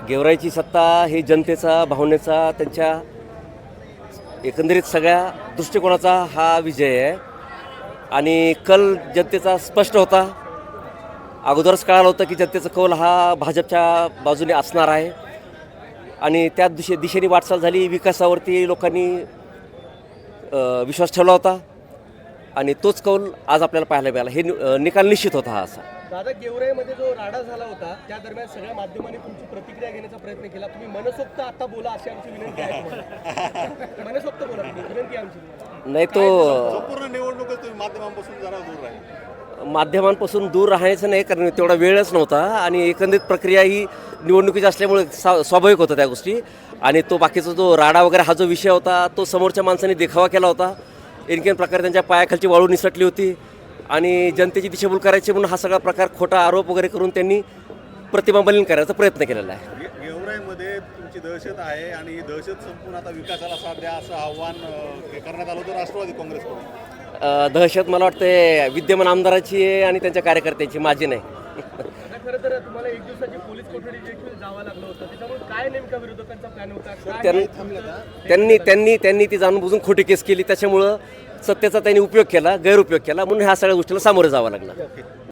गेवराईची सत्ता ही जनतेचा, भावनेचा, त्यांच्या एकंदरीत सगळ्या दृष्टिकोनाचा हा विजय आहे. आणि कल जनतेचा स्पष्ट होता. अगोदरच कळालं होतं की जनतेचा कौल हा भाजपच्या बाजूने असणार आहे. आणि त्या दिशेने वाटचाल झाली. विकासावरती लोकांनी विश्वास ठेवला होता आणि तोच कौल आज आपल्याला पाहायला मिळाला. हे निकाल निश्चित होता हा असा. दादा, गेवराईमध्ये जो राडा झाला होता त्या दरम्यान सगळ्या माध्यमांनी तुमची प्रतिक्रिया घेण्याचा प्रयत्न केला. तुम्ही मनसोक्त आता बोला अशी आमची विनंती आहे तुम्हाला. मनसोक्त बोला तुम्ही, विनंती आमची तुम्हाला. नाही तो संपूर्ण निवडणूकच तुम्ही माध्यमांपासून जरा दूर राहील. माध्यमांपासून दूर राहायचं नाही, कारण तेवढा वेळच नव्हता आणि एकंदरीत प्रक्रिया ही निवडणुकीची असल्यामुळे स्वाभाविक होतं त्या गोष्टी. आणि तो बाकीचा जो राडा वगैरे हा जो विषय होता तो समोरच्या माणसाने देखावा केला होता. आणखीन प्रकारे त्यांच्या पायाखालची वाळू निसटली होती आणि जनतेची दिशाभूल करायची म्हणून हा सगळा प्रकार खोटा आरोप वगैरे करून त्यांनी प्रतिमामलिन करायचा प्रयत्न केलेला आहे. गेवराईमध्ये तुमची दहशत आहे आणि ही दहशत संपून आता विकासाला साथ द्या असं आव्हान करण्यात आलं होतं राष्ट्रवादी काँग्रेसकडून. दहशत मला वाटते विद्यमान आमदाराची आहे आणि त्यांच्या कार्यकर्त्यांची, माझी नाही. आता खरं तर तुम्हाला एक दिवसाची पोलीस कोठडी देखील जावं लागलं होतं. त्याच्यामुळे काय नेमका विरोधकांचा प्लॅन होता? त्यांनी ती जाणून बुजून खोटी केस केली. त्याच्यामुळं सत्तेचा त्यांनी उपयोग केला, गैरउपयोग केला, म्हणून ह्या सगळ्या गोष्टीला सामोरं जावं लागलं.